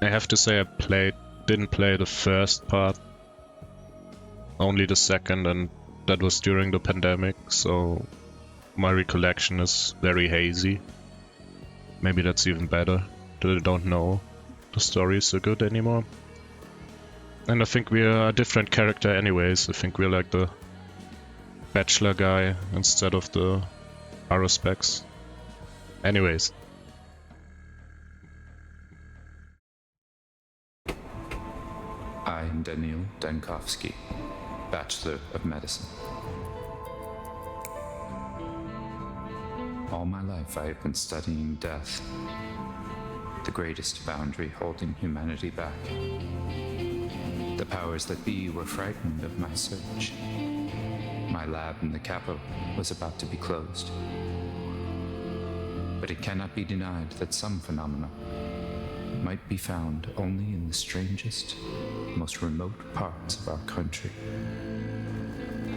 I have to say didn't play the first part, only the second, and that was during the pandemic, so my recollection is very hazy. Maybe that's even better, that I don't know the story so good anymore. And I think we are a different character anyways. I think we're like the Bachelor guy instead of the Aerospecs. Anyways. I am Daniil Dankovsky, Bachelor of Medicine. All my life I have been studying death, the greatest boundary holding humanity back. The powers that be were frightened of my search. My lab in the capital was about to be closed. But it cannot be denied that some phenomena might be found only in the strangest, most remote parts of our country.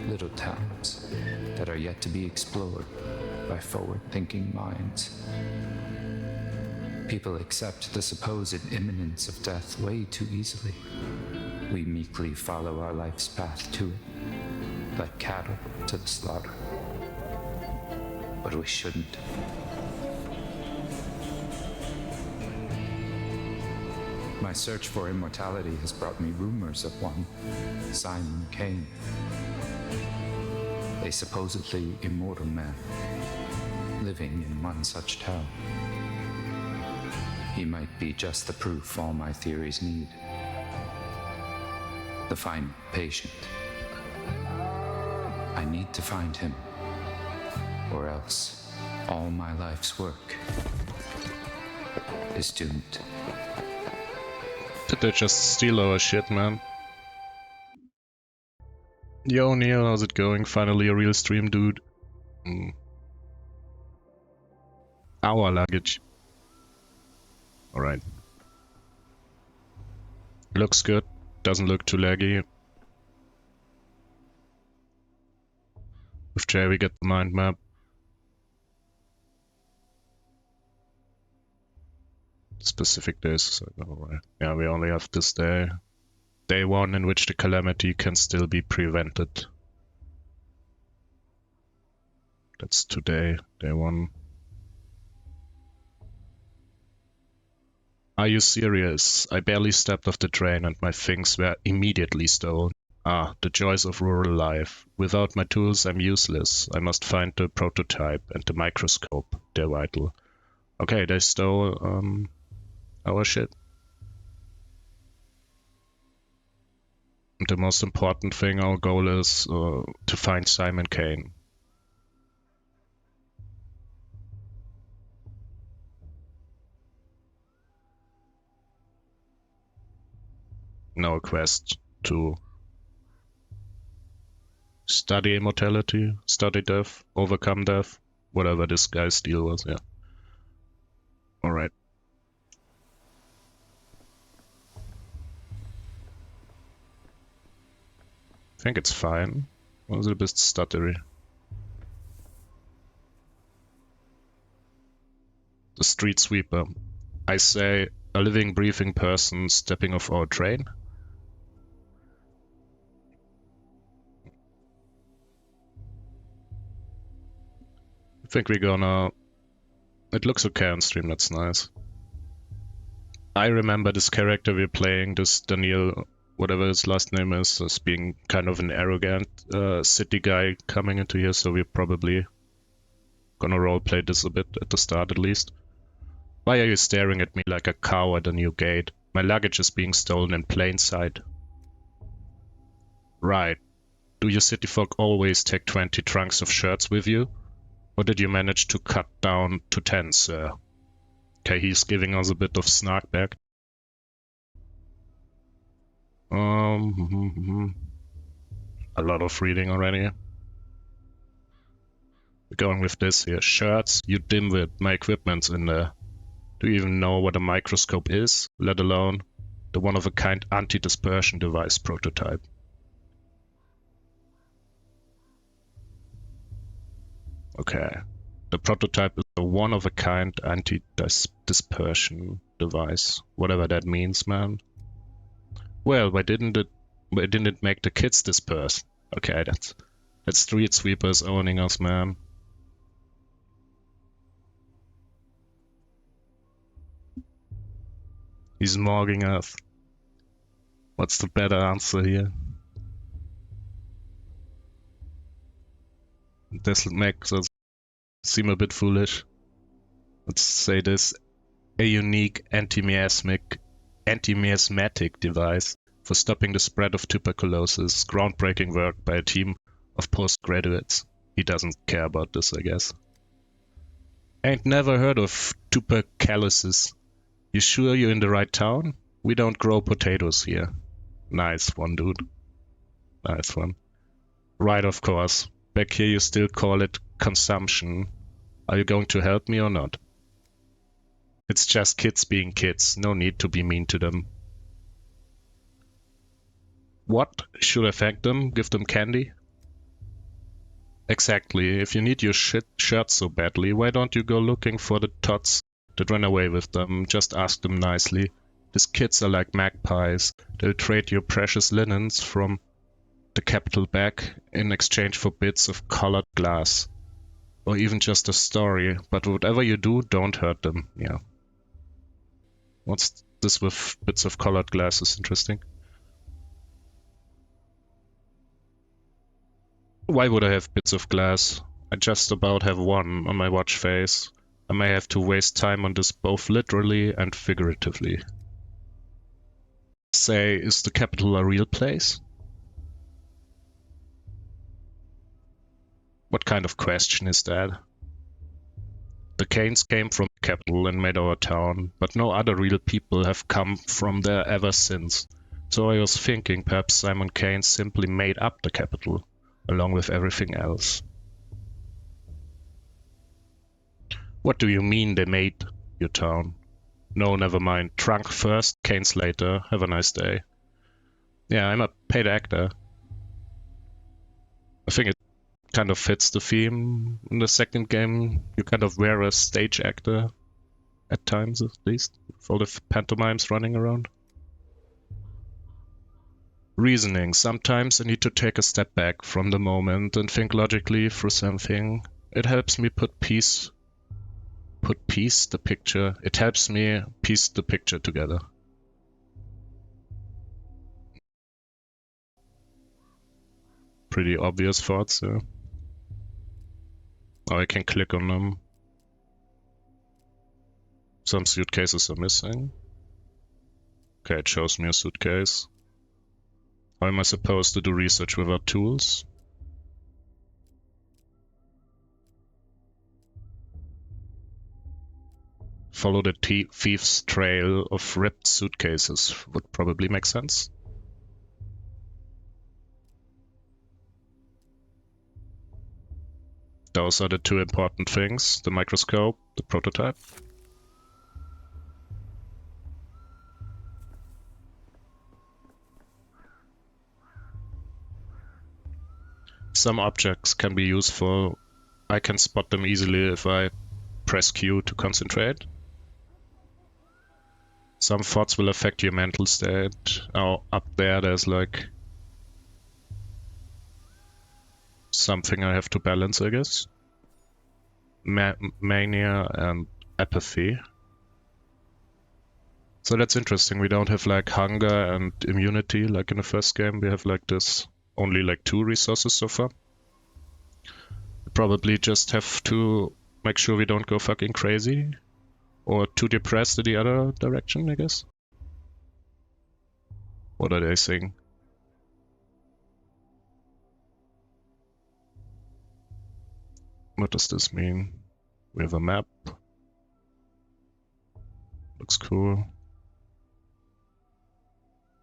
Little towns that are yet to be explored by forward-thinking minds. People accept the supposed imminence of death way too easily. We meekly follow our life's path to it, like cattle to the slaughter. But we shouldn't. My search for immortality has brought me rumors of one, Simon Kain, a supposedly immortal man, living in one such town. He might be just the proof all my theories need. The final patient. I need to find him, or else all my life's work is doomed. Did they just steal our shit, man? Yo, Neil, how's it going? Finally a real stream, dude. Our luggage. Alright. Looks good. Doesn't look too laggy. With Jay we get the mind map. Specific days. Alright. Yeah, we only have this day. Day 1 in which the calamity can still be prevented. That's today, day 1. Are you serious? I barely stepped off the train and my things were immediately stolen. Ah, the joys of rural life. Without my tools I'm useless. I must find the prototype and the microscope. They're vital. Okay, they stole our shit. And the most important thing, our goal is to find Simon Kain. No quest to study immortality, study death, overcome death, whatever this guy's deal was, yeah. Alright. I think it's fine. Or is it a bit stuttery? The street sweeper. I say, a living, breathing person stepping off our train. I think we're gonna... It looks okay on stream, that's nice. I remember this character we're playing, this Daniil, whatever his last name is, as being kind of an arrogant city guy coming into here, so we're probably gonna roleplay this a bit at the start at least. Why are you staring at me like a cow at a new gate? My luggage is being stolen in plain sight. Right. Do you city folk always take 20 trunks of shirts with you? Or did you manage to cut down to 10, sir? Okay, he's giving us a bit of snark back. A lot of reading already. We're going with this here. Shirts, you dimwit, my equipment's in there. Do you even know what a microscope is, let alone the one-of-a-kind anti-dispersion device prototype? Okay. The prototype is a one-of-a-kind anti-dispersion device. Whatever that means, man. Well, why didn't it make the kids disperse? Okay, that's street sweepers owning us, man. He's morging us. What's the better answer here? This makes us seem a bit foolish. Let's say this: a unique anti-miasmatic device for stopping the spread of tuberculosis. Groundbreaking work by a team of postgraduates. He doesn't care about this, I guess. Ain't never heard of tuberculosis. You sure you're in the right town? We don't grow potatoes here. Nice one, dude. Nice one. Right, of course. Back here you still call it consumption. Are you going to help me or not? It's just kids being kids. No need to be mean to them. What? Should I thank them? Give them candy? Exactly. If you need your shirt so badly, why don't you go looking for the tots that ran away with them? Just ask them nicely. These kids are like magpies. They'll trade your precious linens from the capital back in exchange for bits of colored glass. Or even just a story. But whatever you do, don't hurt them. Yeah. What's this with bits of colored glass is interesting. Why would I have bits of glass? I just about have one on my watch face. I may have to waste time on this both literally and figuratively. Say, is the capital a real place? What kind of question is that? The Kains came from the capital and made our town, but no other real people have come from there ever since. So I was thinking perhaps Simon Kain simply made up the capital, along with everything else. What do you mean they made your town? No, never mind. Trunk first, Kains later. Have a nice day. Yeah, I'm a paid actor. I think it kind of fits the theme. In the second game, you kind of wear a stage actor. At times, at least. With all the pantomimes running around. Reasoning. Sometimes I need to take a step back from the moment and think logically through something. It helps me It helps me piece the picture together. Pretty obvious thoughts, yeah. Oh, I can click on them. Some suitcases are missing. Okay, it shows me a suitcase. How am I supposed to do research without tools? Follow the thief's trail of ripped suitcases would probably make sense. Those are the two important things: the microscope, the prototype. Some objects can be useful. I can spot them easily if I press Q to concentrate. Some thoughts will affect your mental state. Oh, up there's like something I have to balance, I guess. Mania and apathy. So that's interesting. We don't have like hunger and immunity like in the first game. We have like this only like 2 resources so far. We probably just have to make sure we don't go fucking crazy or too depressed in the other direction, I guess. What are they saying? What does this mean? We have a map. Looks cool.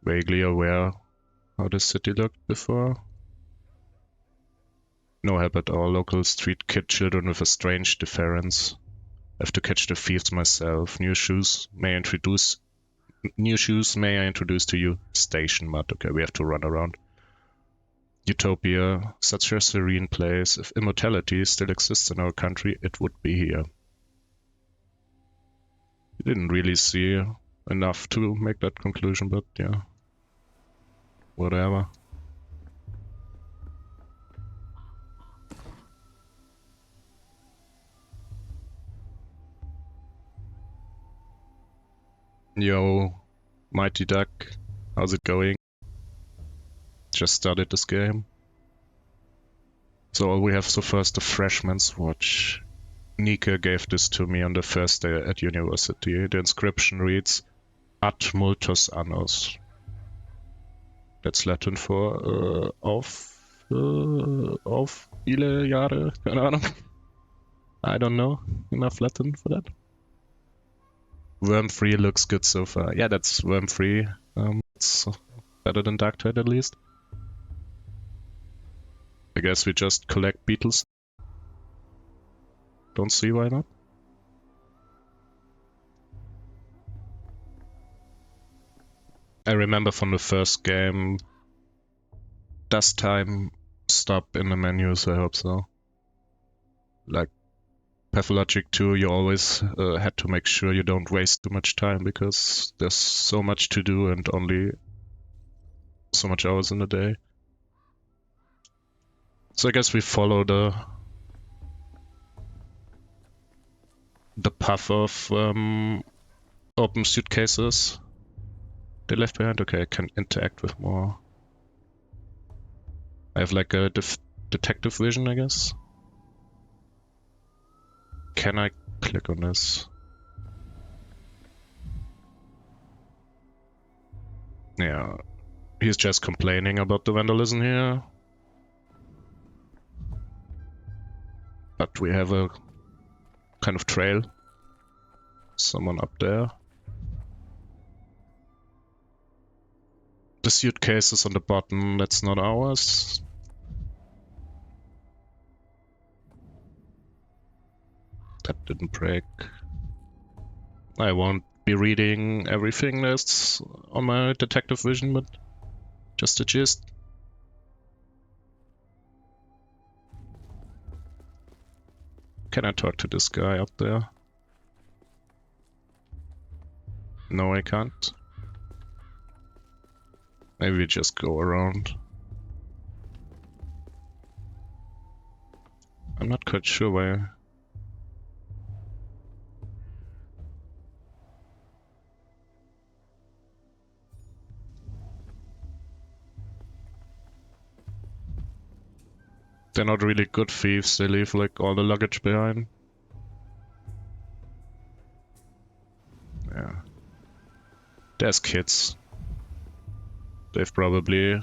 Vaguely aware how this city looked before. No help at all. Local street kid children with a strange deference. I have to catch the thieves myself. New shoes may I introduce to you? Station mud. Okay, we have to run around. utopia, such a serene place. If immortality still exists in our country, it would be here. You didn't really see enough to make that conclusion, but yeah. Whatever. Yo, Mighty Duck, how's it going? Just started this game. So all we have so far is the Freshman's Watch. Nika gave this to me on the first day at university. The inscription reads, Ad multos annos. That's Latin for auf viele Jahre, keine Ahnung. I don't know enough Latin for that. Worm-free looks good so far. Yeah, that's worm-free. It's better than Dark Tide at least. I guess we just collect beetles. Don't see why not. I remember from the first game, does time stop in the menus? I hope so. Like Pathologic 2, you always had to make sure you don't waste too much time because there's so much to do and only so much hours in a day. So I guess we follow the path of open suitcases they left behind. Okay, I can interact with more. I have like a detective vision, I guess. Can I click on this? Yeah, he's just complaining about the vandalism here. But we have a kind of trail. Someone up there. The suitcase is on the bottom, that's not ours. That didn't break. I won't be reading everything that's on my detective vision, but just a gist. Can I talk to this guy up there? No, I can't. Maybe we just go around. I'm not quite sure where. They're not really good thieves, they leave like all the luggage behind. Yeah. There's kids. They've probably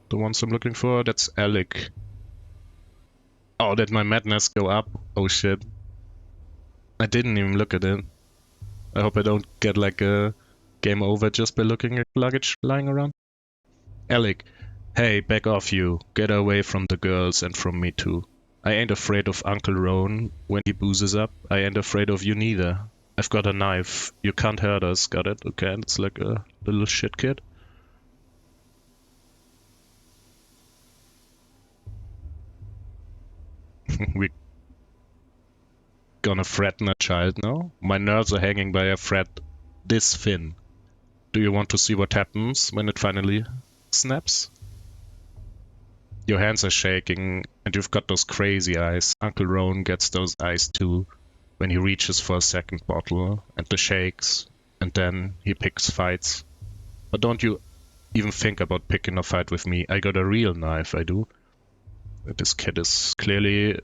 the ones I'm looking for. That's Alec. Oh, did my madness go up? Oh shit. I didn't even look at it. I hope I don't get like a game over just by looking at luggage lying around. Alec, hey, back off you. Get away from the girls and from me too. I ain't afraid of Uncle Rowan when he boozes up. I ain't afraid of you neither. I've got a knife. You can't hurt us, got it? Okay, it's like a little shit kid. We gonna threaten a child now? My nerves are hanging by a thread this thin. Do you want to see what happens when it finally snaps? Your hands are shaking and you've got those crazy eyes. Uncle Rowan gets those eyes too when he reaches for a second bottle and the shakes, and then he picks fights. But don't you even think about picking a fight with me. I got a real knife, I do. This kid is clearly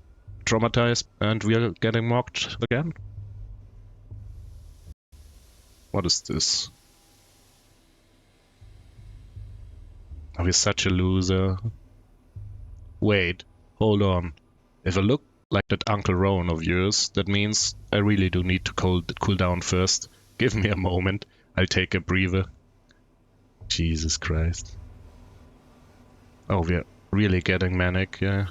traumatized and we are getting mocked again. What is this? Oh, he's such a loser. Wait, hold on. If I look like that Uncle Rowan of yours, that means I really do need to cool down first. Give me a moment. I'll take a breather. Jesus Christ. Oh, we're really getting manic, yeah.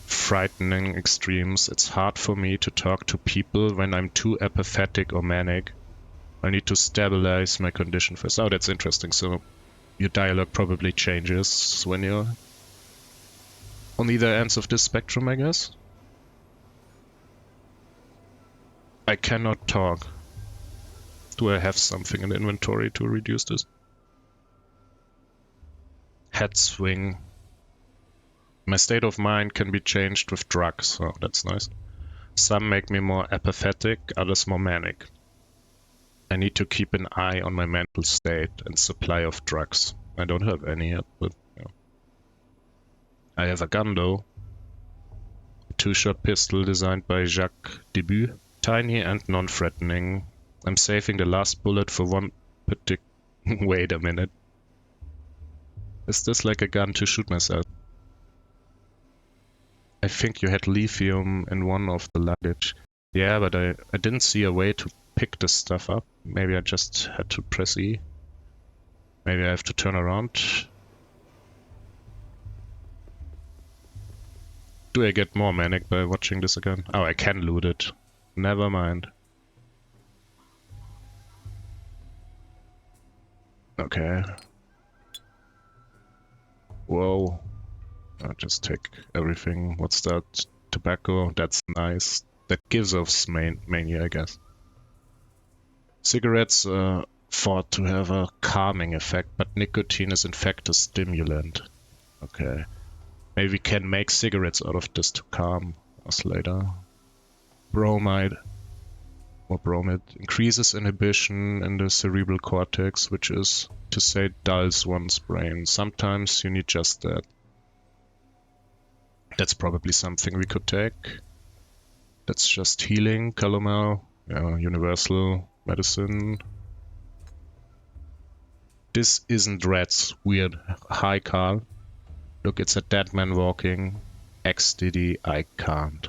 Frightening extremes. It's hard for me to talk to people when I'm too apathetic or manic. I need to stabilize my condition first. Oh, that's interesting. So your dialogue probably changes when you're on either ends of this spectrum, I guess. I cannot talk. Do I have something in inventory to reduce this? Head swing. My state of mind can be changed with drugs. Oh, that's nice. Some make me more apathetic, others more manic. I need to keep an eye on my mental state and supply of drugs. I don't have any yet, but yeah. I have a gun though. A 2-shot pistol designed by Jacques Debut. Tiny and non-threatening. I'm saving the last bullet for one particular... Wait a minute. Is this like a gun to shoot myself? I think you had lithium in one of the luggage. Yeah, but I didn't see a way to pick this stuff up. Maybe I just had to press E. Maybe I have to turn around. Do I get more manic by watching this again? Oh, I can loot it. Never mind. Okay. Whoa. I'll just take everything. What's that? Tobacco? That's nice. That gives off mania, I guess. Cigarettes are thought to have a calming effect, but nicotine is in fact a stimulant. Okay. Maybe we can make cigarettes out of this to calm us later. Bromide. Or bromide. Increases inhibition in the cerebral cortex, which is, to say, dulls one's brain. Sometimes you need just that. That's probably something we could take. That's just healing, calomel, universal medicine. This isn't rats. Weird. Hi, Carl. Look, it's a dead man walking. XDD, I can't.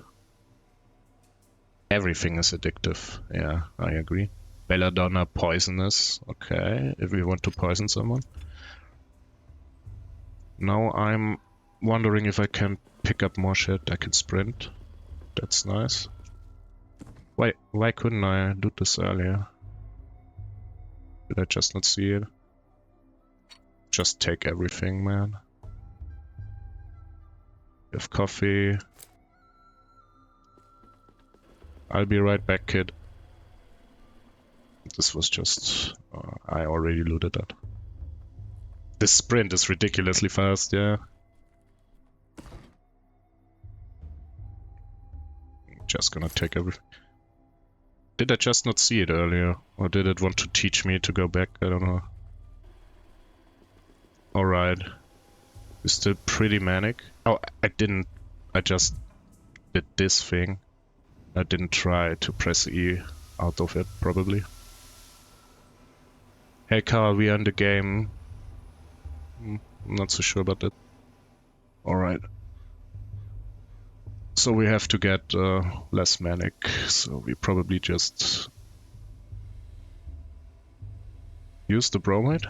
Everything is addictive. Yeah, I agree. Belladonna, poisonous. Okay, if we want to poison someone. Now I'm wondering if I can pick up more shit. I can sprint. That's nice. Why couldn't I do this earlier? Did I just not see it? Just take everything, man. You have coffee. I'll be right back, kid. This was just... I already looted that. This sprint is ridiculously fast, yeah. Just gonna take everything. Did I just not see it earlier? Or did it want to teach me to go back? I don't know. Alright. It's still pretty manic. Oh, I didn't... I just did this thing. I didn't try to press E out of it, probably. Hey Carl, we are in the game. I'm not so sure about that. Alright. So we have to get less manic, so we probably just use the bromide.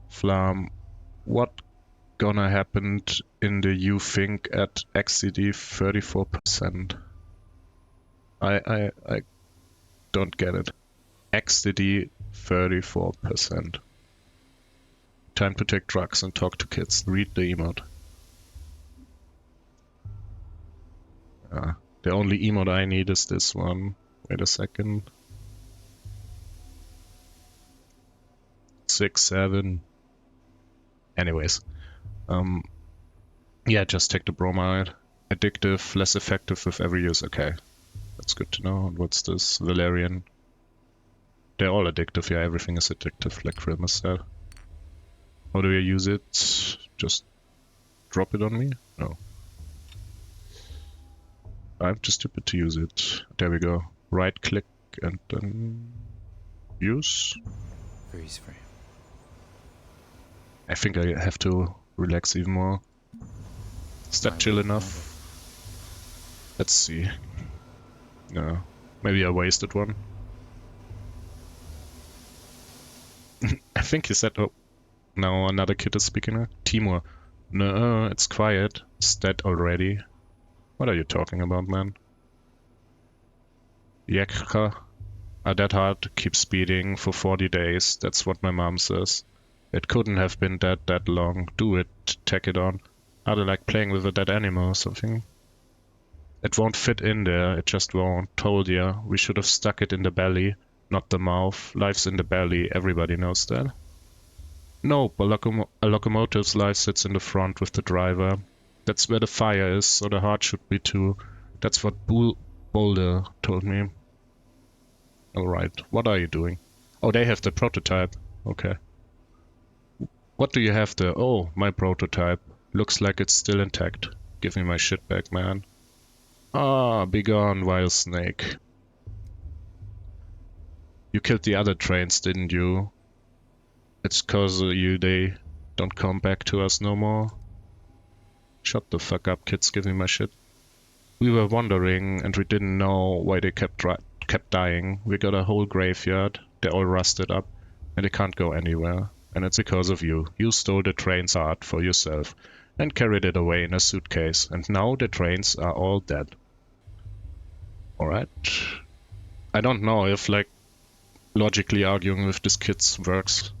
Flam, what gonna happen in the you think at XCD 34%? I don't get it. XCD 34%. Time to take drugs and talk to kids. Read the emote. The only emote I need is this one. Wait a second. 6, 7. Anyways. Yeah, just take the bromide. Addictive, less effective with every use. Okay. That's good to know. And what's this? Valerian. They're all addictive. Yeah, everything is addictive, like Krilma said. How do I use it? Just drop it on me? No. I'm too stupid to use it. There we go. Right click and then use. Freeze frame. I think I have to relax even more. Is that chill enough? Let's see. No. Maybe I wasted one. I think he said, oh, now another kid is speaking now. Timur. No, it's quiet. It's dead already. What are you talking about, man? Yekka. That heart keeps beating for 40 days. That's what my mom says. It couldn't have been that long. Do it. Tack it on. Are they like playing with a dead animal or something? It won't fit in there. It just won't. Told ya. We should have stuck it in the belly, not the mouth. Life's in the belly. Everybody knows that. Nope. A locomotive's life sits in the front with the driver. That's where the fire is, so the heart should be too. That's what Boulder told me. Alright, what are you doing? Oh, they have the prototype. Okay. What do you have there? Oh, my prototype. Looks like it's still intact. Give me my shit back, man. Ah, be gone, vile snake. You killed the other trains, didn't you? It's cause of you they don't come back to us no more. Shut the fuck up, kids, give me my shit. We were wandering and we didn't know why they kept dying. We got a whole graveyard, they're all rusted up, and they can't go anywhere. And it's because of you. You stole the train's heart for yourself and carried it away in a suitcase, and now the trains are all dead. Alright. I don't know if, like, logically arguing with this kid works.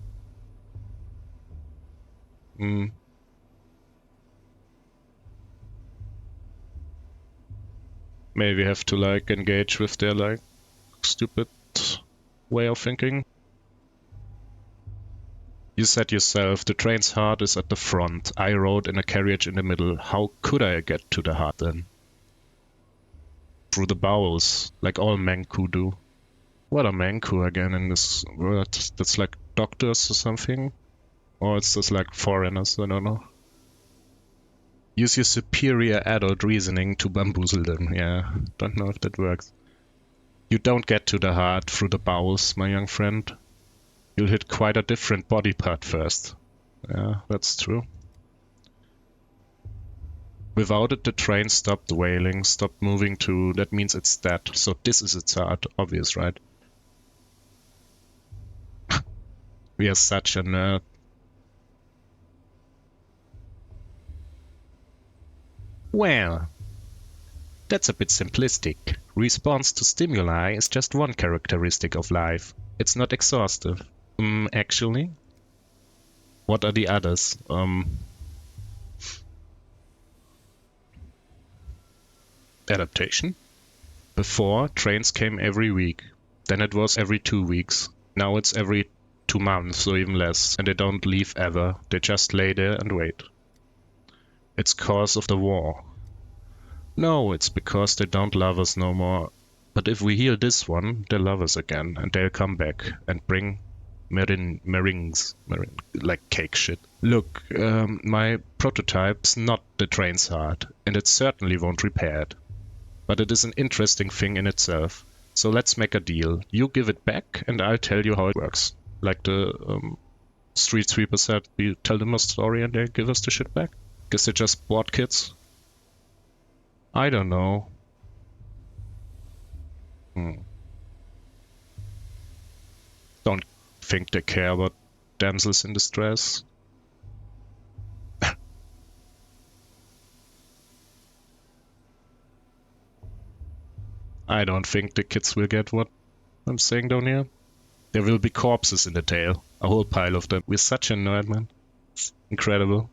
Maybe have to, like, engage with their, like, stupid way of thinking. You said yourself, the train's heart is at the front. I rode in a carriage in the middle. How could I get to the heart then? Through the bowels, like all Manku do. What are Manku again in this word? That's like doctors or something? Or it's just like foreigners, I don't know. Use your superior adult reasoning to bamboozle them. Yeah, don't know if that works. You don't get to the heart through the bowels, my young friend. You'll hit quite a different body part first. Yeah, that's true. Without it, the train stopped wailing, stopped moving too. That means it's dead. So this is its heart. Obvious, right? We are such a nerd. Well, that's a bit simplistic. Response to stimuli is just one characteristic of life. It's not exhaustive. Actually? What are the others? Adaptation? Before, trains came every week. Then it was every 2 weeks. Now it's every 2 months or even less. And they don't leave ever. They just lay there and wait. It's cause of the war. No, it's because they don't love us no more. But if we heal this one, they'll love us again. And they'll come back and bring meringues, like cake shit. Look, my prototype's not the train's heart. And it certainly won't repair it. But it is an interesting thing in itself. So let's make a deal. You give it back and I'll tell you how it works. Like the street sweeper said, we tell them a story and they give us the shit back. Guess they're just bored kids. I don't know. Don't think they care about damsels in distress. I don't think the kids will get what I'm saying down here. There will be corpses in the tail. A whole pile of them. We're such a nerd, man. It's incredible.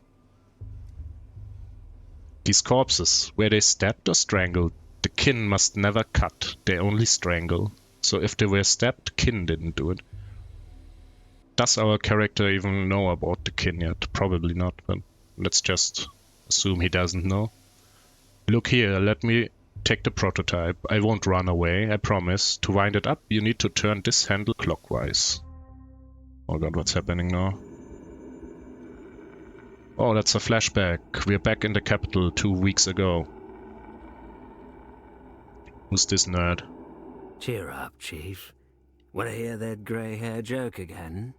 These corpses, were they stabbed or strangled? The kin must never cut. They only strangle. So if they were stabbed, kin didn't do it. Does our character even know about the kin yet? Probably not, but let's just assume he doesn't know. Look here, let me take the prototype. I won't run away, I promise. To wind it up, you need to turn this handle clockwise. Oh god, what's happening now? Oh, that's a flashback. We're back in the capital 2 weeks ago. Who's this nerd? Cheer up, Chief. Want to hear that grey hair joke again?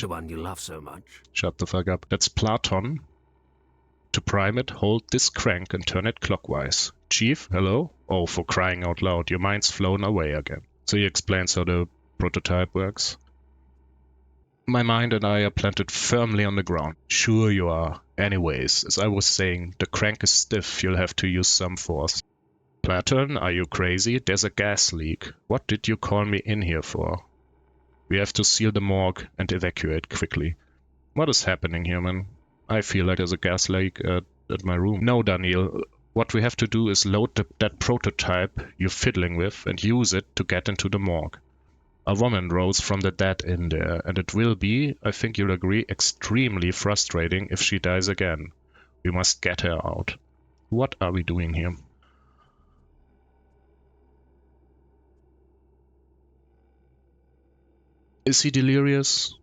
The one you love so much. Shut the fuck up. That's Platon. To prime it, hold this crank and turn it clockwise. Chief, hello? Oh, for crying out loud, your mind's flown away again. So he explains how the prototype works. My mind and I are planted firmly on the ground. Sure you are. Anyways, as I was saying, the crank is stiff, you'll have to use some force. Pattern, are you crazy? There's a gas leak. What did you call me in here for? We have to seal the morgue and evacuate quickly. What is happening here, man? I feel like there's a gas leak at my room. No, Daniil. What we have to do is load that prototype you're fiddling with and use it to get into the morgue. A woman rose from the dead in there, and it will be, I think you'll agree, extremely frustrating if she dies again. We must get her out. What are we doing here? Is he delirious?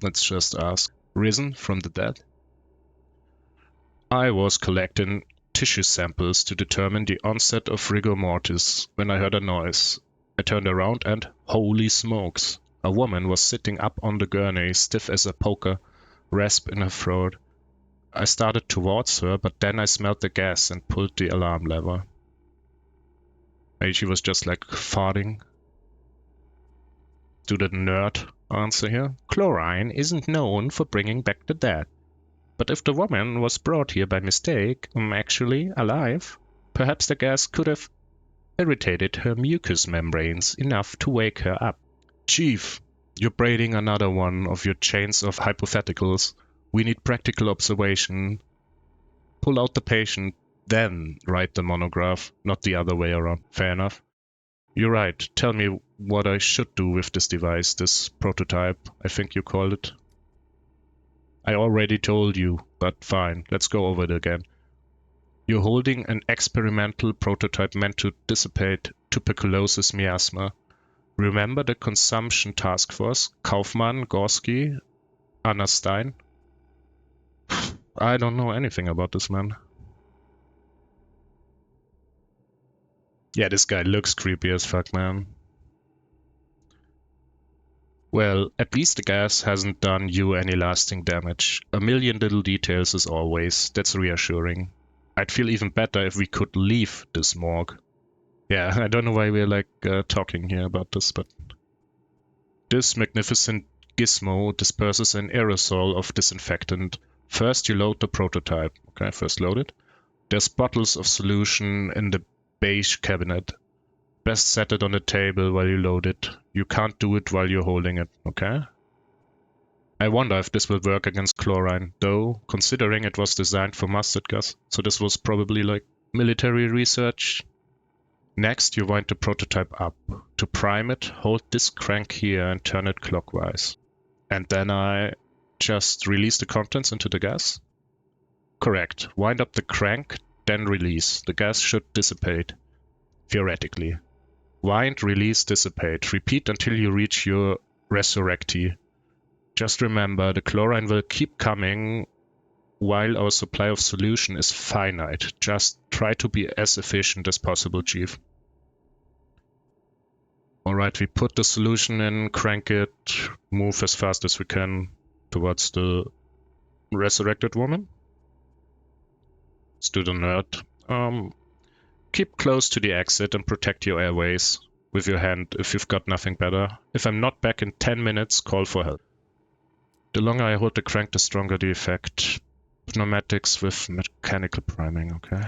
Let's just ask. Risen from the dead? I was collecting tissue samples to determine the onset of rigor mortis when I heard a noise. I turned around and, holy smokes, a woman was sitting up on the gurney, stiff as a poker, rasp in her throat. I started towards her, but then I smelled the gas and pulled the alarm lever. Maybe she was just like farting. Do the nerd answer here? Chlorine isn't known for bringing back the dead. But if the woman was brought here by mistake, actually alive, perhaps the gas could have irritated her mucous membranes enough to wake her up. Chief, you're braiding another one of your chains of hypotheticals. We need practical observation. Pull out the patient, then write the monograph, not the other way around. Fair enough. You're right. Tell me what I should do with this device, this prototype, I think you called it. I already told you, but fine, let's go over it again. You're holding an experimental prototype meant to dissipate tuberculosis miasma. Remember the consumption task force? Kaufmann, Gorski, Anna Stein? I don't know anything about this man. Yeah, this guy looks creepy as fuck, man. Well, at least the gas hasn't done you any lasting damage. A million little details as always, that's reassuring. I'd feel even better if we could leave this morgue. Yeah, I don't know why we're talking here about this, but... This magnificent gizmo disperses an aerosol of disinfectant. First you load the prototype. Okay, first load it. There's bottles of solution in the beige cabinet. Best set it on the table while you load it. You can't do it while you're holding it, okay? I wonder if this will work against chlorine, though, considering it was designed for mustard gas. So this was probably like military research. Next, you wind the prototype up. To prime it, hold this crank here and turn it clockwise. And then I just release the contents into the gas? Correct. Wind up the crank, then release. The gas should dissipate. Theoretically. Wind, release, dissipate. Repeat until you reach your resurrectee. Just remember, the chlorine will keep coming while our supply of solution is finite. Just try to be as efficient as possible, Chief. Alright, we put the solution in, crank it, move as fast as we can towards the resurrected woman. Let's do the nerd. Keep close to the exit and protect your airways with your hand if you've got nothing better. If I'm not back in 10 minutes, call for help. The longer I hold the crank, the stronger the effect. Pneumatics with mechanical priming, okay.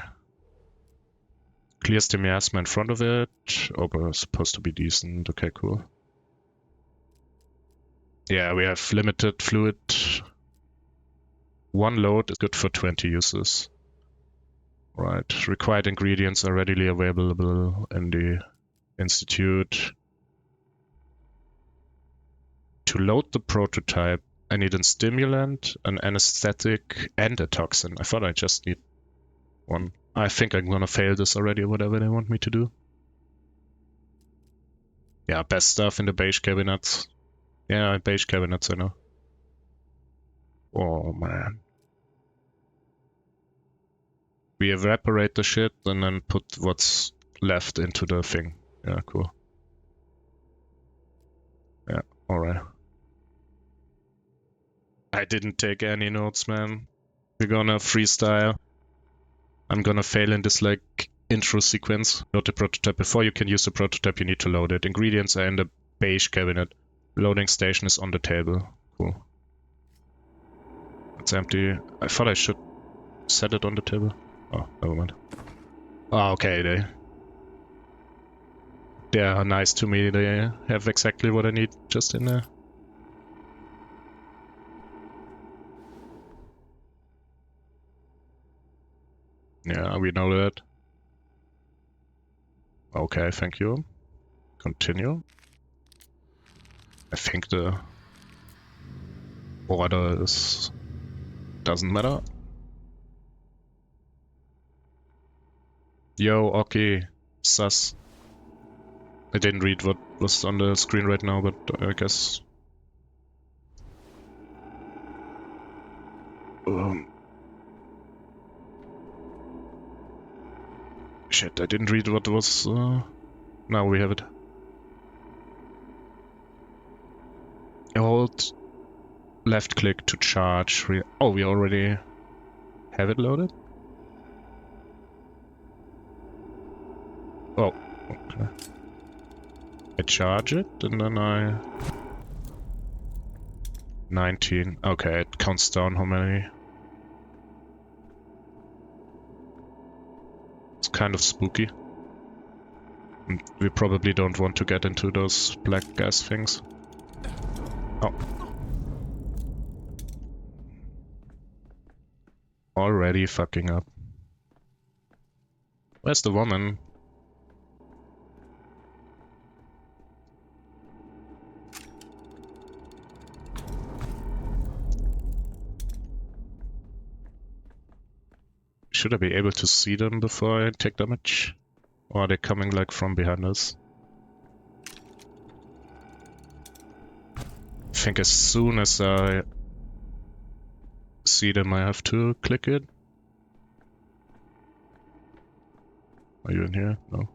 Clears the miasma in front of it. Oh, but it's supposed to be decent. Okay, cool. Yeah, we have limited fluid. One load is good for 20 uses. Right, required ingredients are readily available in the institute. To load the prototype, I need a stimulant, an anesthetic, and a toxin. I thought I just need one. I think I'm gonna fail this already, or whatever they want me to do. Yeah, best stuff in the beige cabinets. Yeah, beige cabinets, I know. Oh, man. We evaporate the shit and then put what's left into the thing. Yeah, cool. Yeah, alright. I didn't take any notes, man. We're gonna freestyle. I'm gonna fail in this, intro sequence. Load the prototype. Before you can use the prototype, you need to load it. Ingredients are in the beige cabinet. Loading station is on the table. Cool. It's empty. I thought I should set it on the table. Oh, never mind. Oh, okay, They are nice to me, they have exactly what I need just in there. Yeah, we know that. Okay, thank you. Continue. I think the order is... doesn't matter. Yo, okay, sus. I didn't read what was on the screen right now, but I guess... Shit, I didn't read what was... Now we have it. Hold left click to charge. Oh, we already have it loaded? Oh, okay. I charge it and then I... 19. Okay, it counts down how many. It's kind of spooky. And we probably don't want to get into those black gas things. Oh. Already fucking up. Where's the woman? Should I be able to see them before I take damage? Or are they coming like from behind us? I think as soon as I see them I have to click it. Are you in here? No.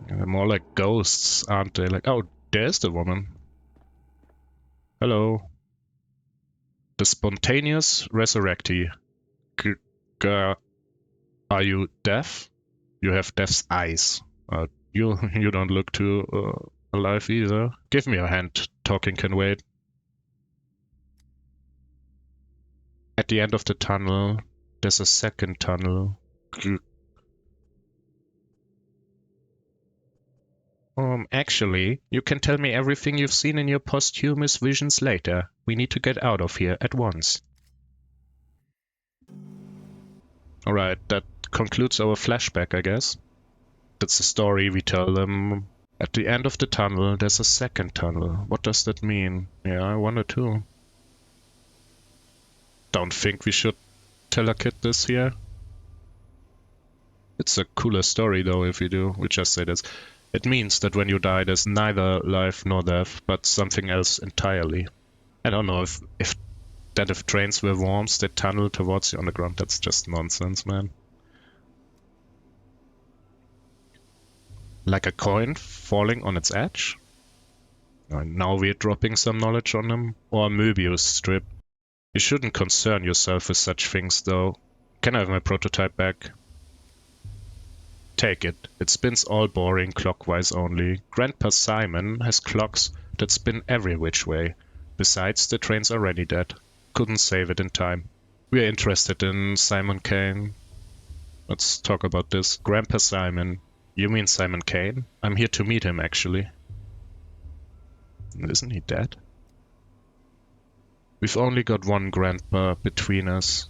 They're more like ghosts, aren't they? Like, oh, there's the woman. Hello. The spontaneous resurrectee. Are you deaf? You have deaf's eyes. You don't look too alive either. Give me your hand. Talking can wait. At the end of the tunnel, there's a second tunnel. Actually, you can tell me everything you've seen in your posthumous visions later. We need to get out of here at once. Alright, that concludes our flashback, I guess. That's the story we tell them. At the end of the tunnel, there's a second tunnel. What does that mean? Yeah, I wonder too. Don't think we should tell a kid this here. It's a cooler story though if we do. We just say this. It means that when you die, there's neither life nor death, but something else entirely. I don't know if trains were worms, they tunnel towards the underground. That's just nonsense, man. Like a coin falling on its edge? Now we're dropping some knowledge on them. Or a Möbius strip. You shouldn't concern yourself with such things, though. Can I have my prototype back? Take it. It spins all boring clockwise only. Grandpa Simon has clocks that spin every which way. Besides, the train's already dead. Couldn't save it in time. We're interested in Simon Kain. Let's talk about this. Grandpa Simon. You mean Simon Kain? I'm here to meet him, actually. Isn't he dead? We've only got one grandpa between us.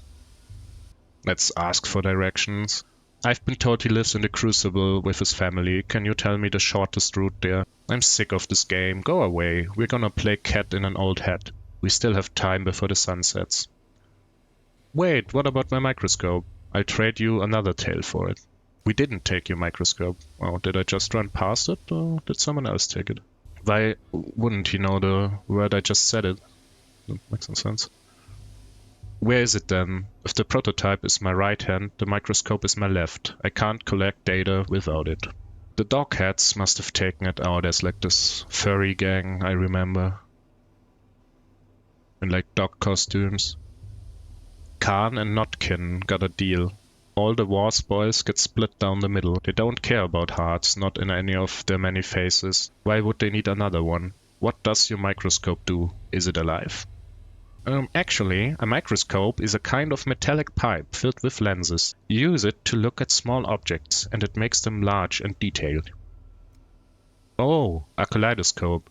Let's ask for directions. I've been told he lives in the Crucible with his family. Can you tell me the shortest route there? I'm sick of this game. Go away. We're gonna play cat in an old hat. We still have time before the sun sets. Wait, what about my microscope? I'll trade you another tail for it. We didn't take your microscope. Oh, did I just run past it, or did someone else take it? Why wouldn't he know the word I just said it? That makes no sense. Where is it then? If the prototype is my right hand, the microscope is my left. I can't collect data without it. The dog heads must have taken it out as like this furry gang I remember. In like dog costumes. Khan and Notkin got a deal. All the war spoils get split down the middle. They don't care about hearts, not in any of their many faces. Why would they need another one? What does your microscope do? Is it alive? Actually, a microscope is a kind of metallic pipe filled with lenses. You use it to look at small objects, and it makes them large and detailed. Oh, a kaleidoscope.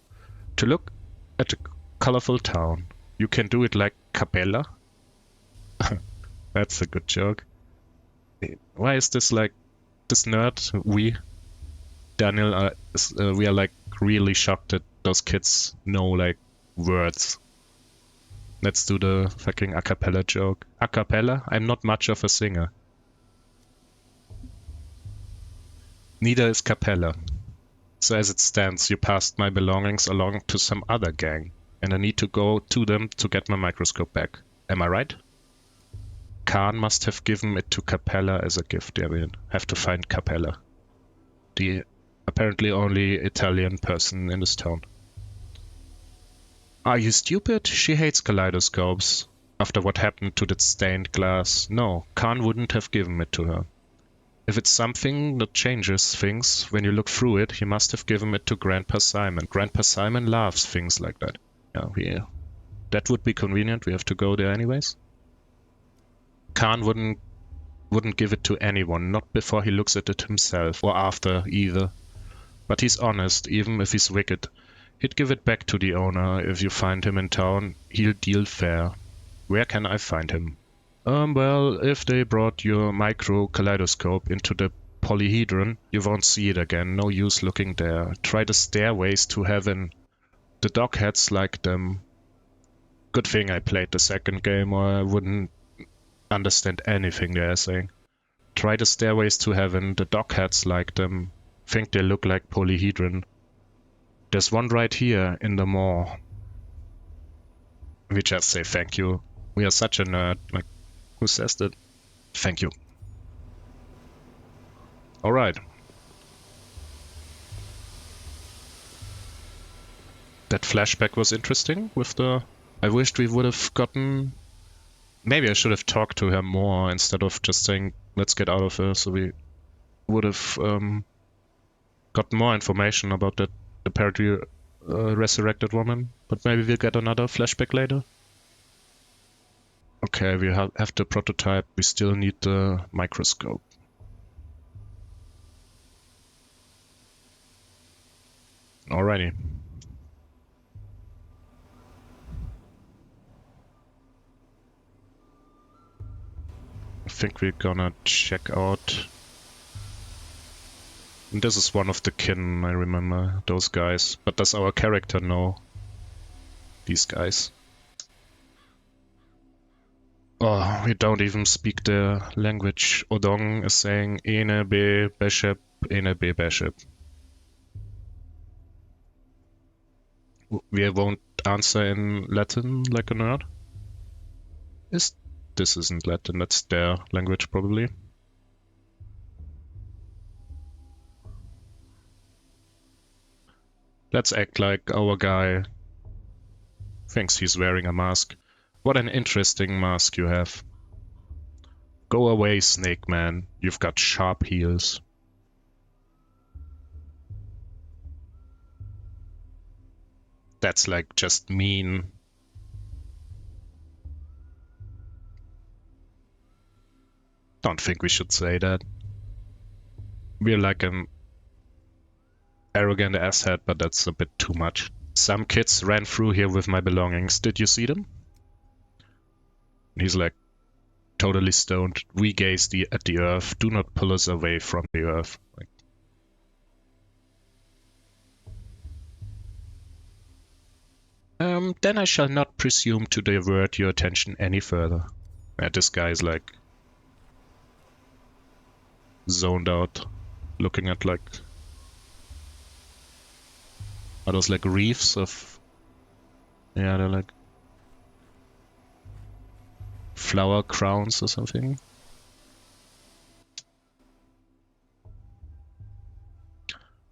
To look at a colorful town. You can do it like Capella. That's a good joke. Why is this like this nerd? Daniel, we are like really shocked that those kids know like words. Let's do the fucking a cappella joke. A cappella? I'm not much of a singer. Neither is Capella. So as it stands, you passed my belongings along to some other gang, and I need to go to them to get my microscope back. Am I right? Khan must have given it to Capella as a gift. Yeah, we have to find Capella. The apparently only Italian person in this town. Are you stupid? She hates kaleidoscopes. After what happened to that stained glass, no, Khan wouldn't have given it to her. If it's something that changes things when you look through it, he must have given it to Grandpa Simon. Grandpa Simon loves things like that. Yeah, that would be convenient. We have to go there anyways. Khan wouldn't give it to anyone, not before he looks at it himself, or after either. But he's honest, even if he's wicked. He'd give it back to the owner. If you find him in town, he'll deal fair. Where can I find him? Well, if they brought your micro-kaleidoscope into the polyhedron, you won't see it again. No use looking there. Try the stairways to heaven. The dogheads like them. Good thing I played the second game, or I wouldn't understand anything they're saying. Try the stairways to heaven. The dogheads like them. Think they look like polyhedron. There's one right here in the mall. We just say thank you. We are such a nerd. Like, who says that? Thank you. Alright. That flashback was interesting with the... I wished we would have gotten... Maybe I should have talked to her more instead of just saying, let's get out of here. So we would have got more information about that apparently resurrected woman. But maybe we'll get another flashback later. Okay, we have the prototype. We still need the microscope. Alrighty. I think we're gonna check out... This is one of the kin, I remember, those guys. But does our character know these guys? Oh, we don't even speak their language. Odong is saying Ene be bishop, Ene be bishop. We won't answer in Latin like a nerd. This isn't Latin, that's their language probably. Let's act like our guy thinks he's wearing a mask. What an interesting mask you have. Go away, Snake Man. You've got sharp heels. That's like just mean. Don't think we should say that. We're like an arrogant asshat, but that's a bit too much. Some kids ran through here with my belongings. Did you see them? He's like totally stoned. We gaze at the earth. Do not pull us away from the earth. Like, then I shall not presume to divert your attention any further. This guy is like zoned out, looking at like... Are those like reefs of... Yeah, they're like flower crowns or something.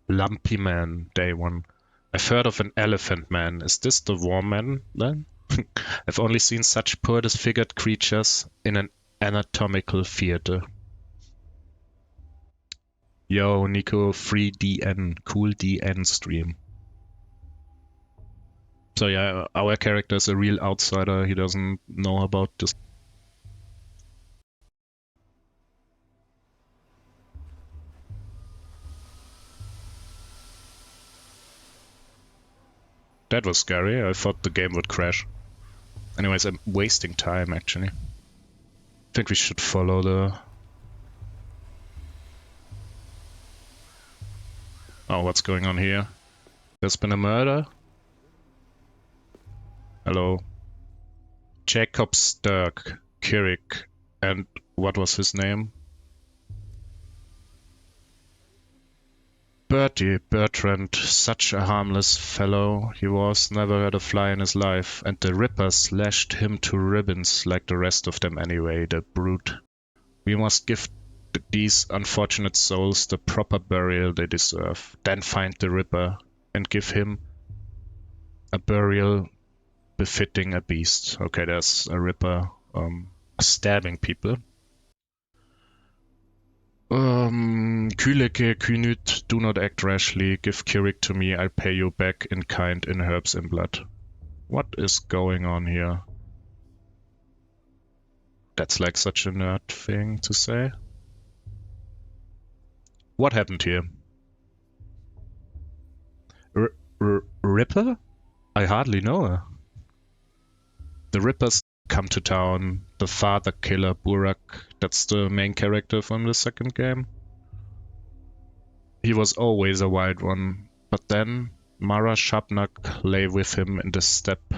Lumpy Man, day 1. I've heard of an elephant man. Is this the warm man then? I've only seen such poor disfigured creatures in an anatomical theater. Yo, Nico, free DN, cool DN stream. So yeah, our character is a real outsider. He doesn't know about this. That was scary. I thought the game would crash. Anyways, I'm wasting time actually. I think we should follow the... Oh, what's going on here? There's been a murder? Hello. Jacob Sturck, Kirik, and what was his name? Bertrand, such a harmless fellow he was, never hurt a fly in his life, and the Ripper slashed him to ribbons like the rest of them anyway, the brute. We must give these unfortunate souls the proper burial they deserve, then find the Ripper and give him a burial befitting a beast. Okay, there's a Ripper stabbing people. Kyleke, Kynut, do not act rashly. Give Kirik to me, I'll pay you back in kind, in herbs and blood. What is going on here? That's like such a nerd thing to say. What happened here? Ripper? I hardly know her. The Rippers come to town. The father killer, Burak, that's the main character from the second game. He was always a wild one, but then Mara Shabnak lay with him in the steppe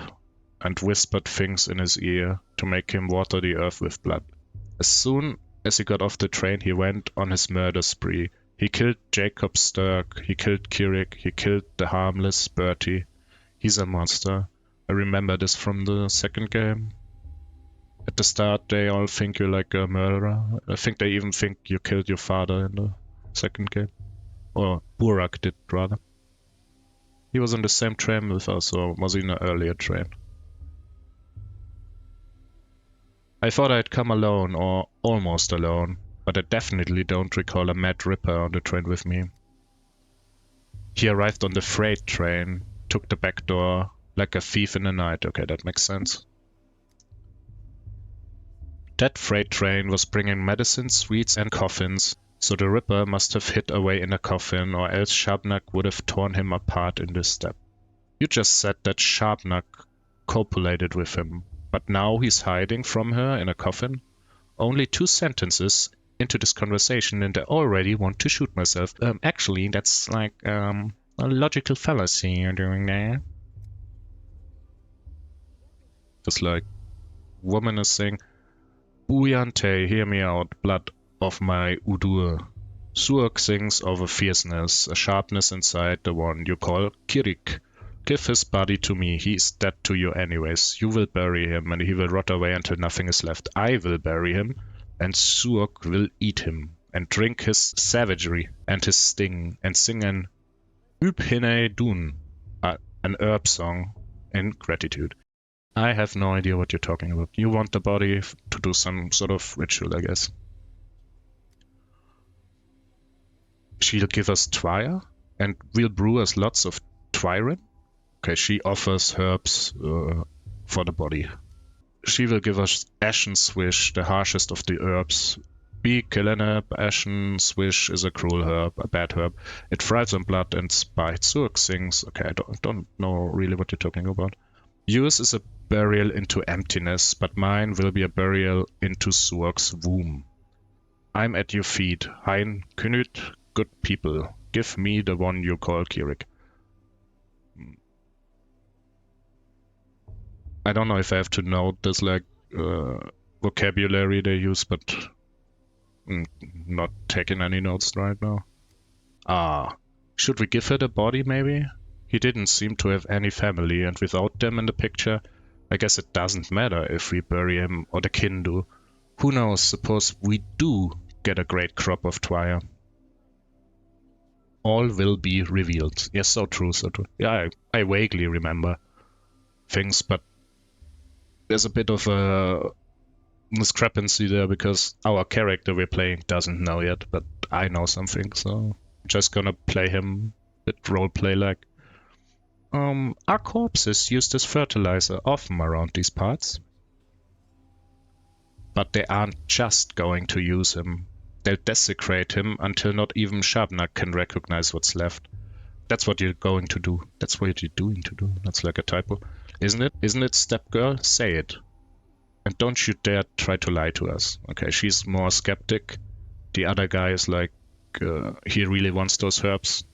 and whispered things in his ear to make him water the earth with blood. As soon as he got off the train, he went on his murder spree. He killed Jacob Sturck, he killed Kirik, he killed the harmless Bertie. He's a monster. I remember this from the second game. At the start, they all think you're like a murderer. I think they even think you killed your father in the second game. Or Burak did, rather. He was on the same train with us, or was he in an earlier train? I thought I'd come alone, or almost alone, but I definitely don't recall a Mad Ripper on the train with me. He arrived on the freight train, took the back door, like a thief in the night. Okay, that makes sense. That freight train was bringing medicine, sweets and coffins, so the Ripper must have hid away in a coffin, or else Shabnak would have torn him apart in the steppe. You just said that Shabnak copulated with him, but now he's hiding from her in a coffin? Only 2 sentences into this conversation and I already want to shoot myself. Actually, that's like a logical fallacy you're doing there. Just like, woman is saying, Buyante, hear me out, blood of my Udur. Suak sings of a fierceness, a sharpness inside the one you call Kirik. Give his body to me, he is dead to you anyways. You will bury him and he will rot away until nothing is left. I will bury him and Suak will eat him and drink his savagery and his sting and sing an Übhine Dun, an herb song in gratitude. I have no idea what you're talking about. You want the body to do some sort of ritual, I guess. She'll give us Twire and we'll brew us lots of Twirin. Okay, she offers herbs for the body. She will give us Ashen Swish, the harshest of the herbs. Be Killenep, Ashen Swish is a cruel herb, a bad herb. It thrives on blood and spite. Surk sings. Okay, I don't know really what you're talking about. Yours is a burial into emptiness, but mine will be a burial into Surk's womb. I'm at your feet. Hein Kynut, good people. Give me the one you call Kirik. I don't know if I have to note this like vocabulary they use, but not taking any notes right now. Should we give her the body maybe? He didn't seem to have any family, and without them in the picture, I guess it doesn't matter if we bury him or the kin do. Who knows, suppose we do get a great crop of Twire. All will be revealed. Yes, so true, so true. Yeah, I vaguely remember things, but there's a bit of a discrepancy there because our character we're playing doesn't know yet, but I know something, so I'm just gonna play him a bit roleplay like. Are corpses used as fertilizer often around these parts? But they aren't just going to use him. They'll desecrate him until not even Shabnak can recognize what's left. That's what you're going to do. That's what you're doing to do. That's like a typo. Isn't it? Isn't it, step girl? Say it. And don't you dare try to lie to us. Okay, she's more skeptic. The other guy is like, he really wants those herbs.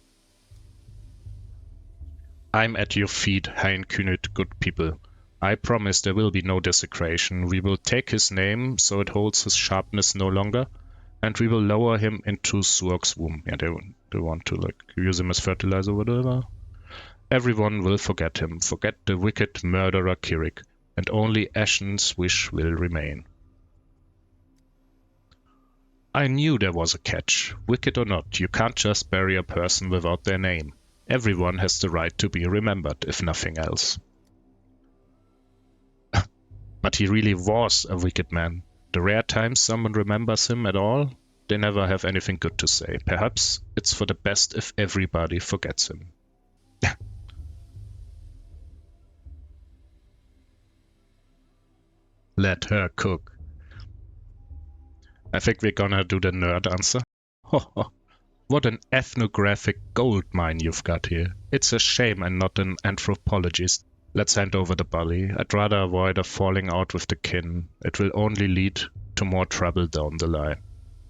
I'm at your feet, Hein Kühnit, good people. I promise there will be no desecration. We will take his name so it holds his sharpness no longer, and we will lower him into Suok's womb. Yeah, they want to like use him as fertilizer or whatever. Everyone will forget him, forget the wicked murderer Kirik, and only Ashen's wish will remain. I knew there was a catch. Wicked or not, you can't just bury a person without their name. Everyone has the right to be remembered, if nothing else. But he really was a wicked man. The rare times someone remembers him at all, they never have anything good to say. Perhaps it's for the best if everybody forgets him. Let her cook. I think we're gonna do the nerd answer. What an ethnographic goldmine you've got here. It's a shame I'm not an anthropologist. Let's hand over the body. I'd rather avoid a falling out with the kin. It will only lead to more trouble down the line.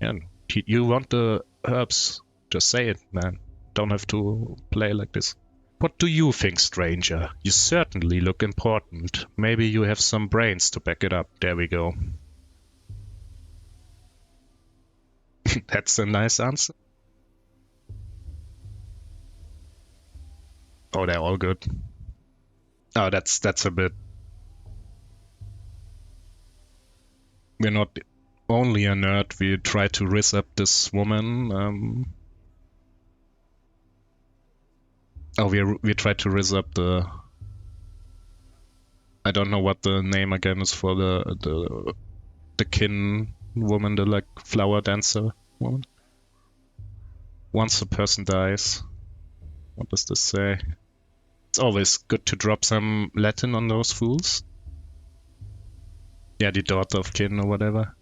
Yeah, you want the herbs? Just say it, man. Don't have to play like this. What do you think, stranger? You certainly look important. Maybe you have some brains to back it up. There we go. That's a nice answer. Oh, they're all good. Oh, that's a bit... We're not only a nerd, we try to rizz up this woman. We try to rizz up the... I don't know what the name again is for the kin woman, the like flower dancer woman. Once a person dies. What does this say? It's always good to drop some Latin on those fools. Yeah, the daughter of kin or whatever.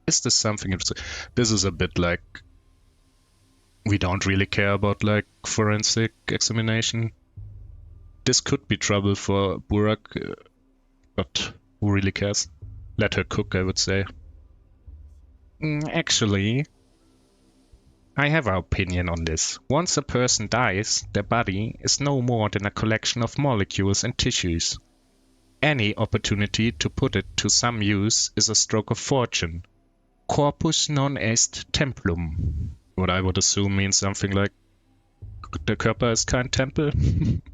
Is this something interesting? This is a bit like... We don't really care about like forensic examination. This could be trouble for Burak, but who really cares? Let her cook, I would say. Actually, I have an opinion on this. Once a person dies, their body is no more than a collection of molecules and tissues. Any opportunity to put it to some use is a stroke of fortune. Corpus non est templum. What I would assume means something like the Körper ist kein Tempel.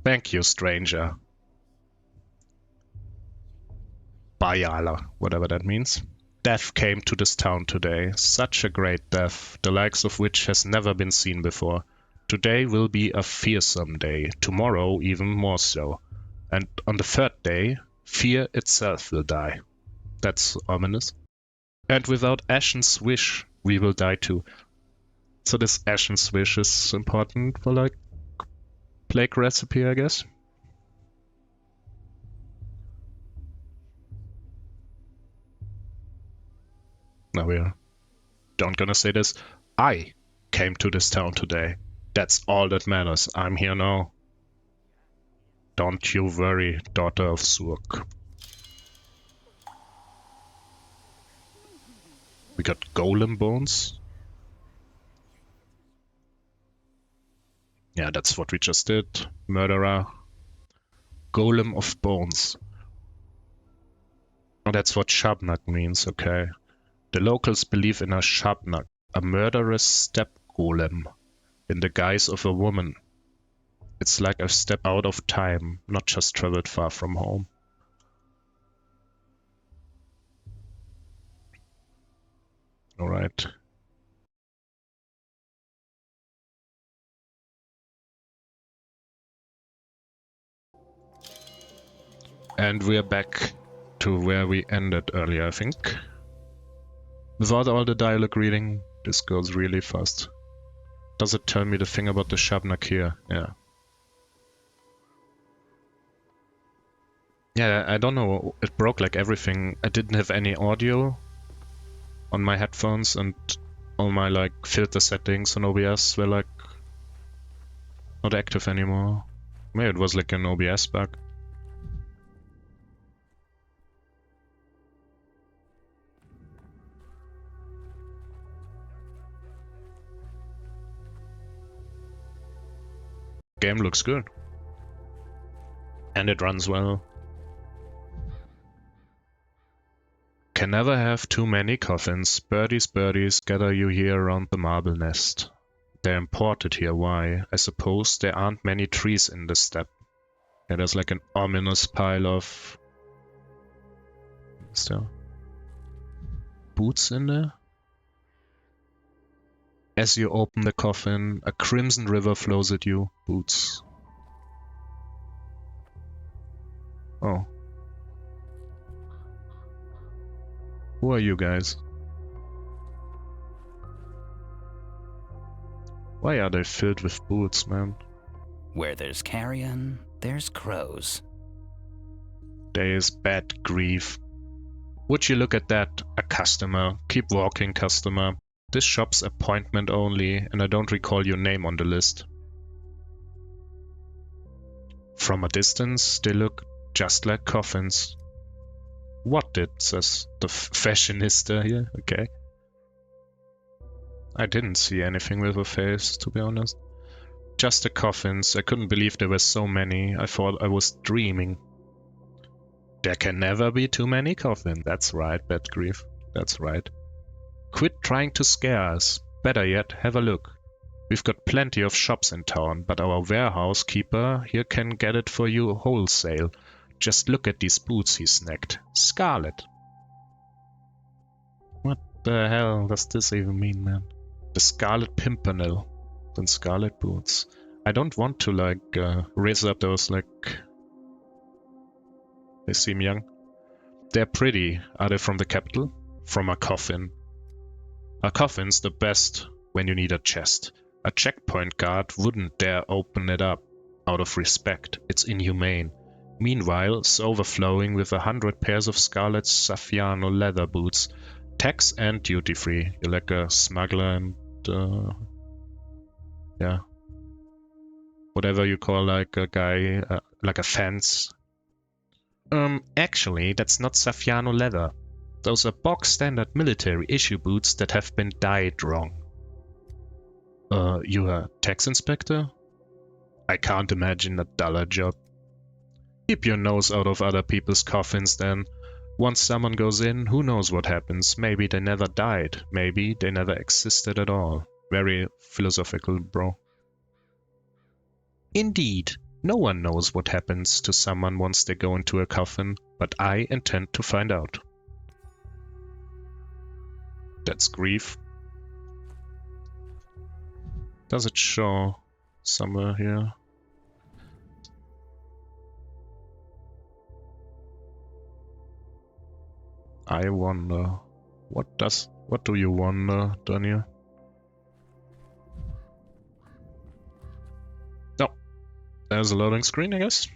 Thank you, stranger. Bayala, whatever that means. Death came to this town today. Such a great death, the likes of which has never been seen before. Today will be a fearsome day, tomorrow even more so. And on the third day, fear itself will die. That's ominous. And without Ashen's wish, we will die too. So this Ashen's wish is important for like plague recipe, I guess. Now we're don't gonna say this. I came to this town today. That's all that matters. I'm here now. Don't you worry, daughter of Suok. We got golem bones. Yeah, that's what we just did. Murderer. Golem of bones. Oh, that's what Shabnak means, okay. The locals believe in a Shabnak, a murderous step golem, in the guise of a woman. It's like I've stepped out of time, not just traveled far from home. Alright. And we're back to where we ended earlier, I think. Without all the dialogue reading, this goes really fast. Does it tell me the thing about the Shabnak here? Yeah. Yeah, I don't know. It broke like everything. I didn't have any audio on my headphones, and all my like filter settings on OBS were like not active anymore. Maybe it was like an OBS bug. Game looks good. And it runs well. Can never have too many coffins. Birdies, birdies, gather you here around the marble nest. They're imported here, why? I suppose there aren't many trees in this steppe. Yeah, there's like an ominous pile of... Is there boots in there? As you open the coffin, a crimson river flows at you. Boots. Oh. Who are you guys? Why are they filled with boots, man? Where there's carrion, there's crows. There is bad grief. Would you look at that? A customer. Keep walking, customer. This shop's appointment only, and I don't recall your name on the list. From a distance, they look just like coffins. What did, says the fashionista here, okay. I didn't see anything with a face, to be honest. Just the coffins. I couldn't believe there were so many. I thought I was dreaming. There can never be too many coffins. That's right, bad grief. That's right. Quit trying to scare us. Better yet, have a look. We've got plenty of shops in town, but our warehouse keeper here can get it for you wholesale. Just look at these boots he snagged. Scarlet. What the hell does this even mean, man? The Scarlet Pimpernel. Then Scarlet boots. I don't want to, like, raise up those, like... They seem young. They're pretty. Are they from the capital? From a coffin. A coffin's the best when you need a chest. A checkpoint guard wouldn't dare open it up. Out of respect. It's inhumane. Meanwhile, it's overflowing with 100 pairs of scarlet Saffiano leather boots. Tax and duty-free. You're like a smuggler and... yeah. Whatever you call like a guy, like a fence. Actually, that's not Saffiano leather. Those are box-standard military issue boots that have been dyed wrong. You a tax inspector? I can't imagine a duller job. Keep your nose out of other people's coffins then. Once someone goes in, who knows what happens? Maybe they never died. Maybe they never existed at all. Very philosophical, bro. Indeed. No one knows what happens to someone once they go into a coffin, but I intend to find out. That's grief. Does it show somewhere here? I wonder. What do you wonder, Daniil? No. There's a loading screen, I guess.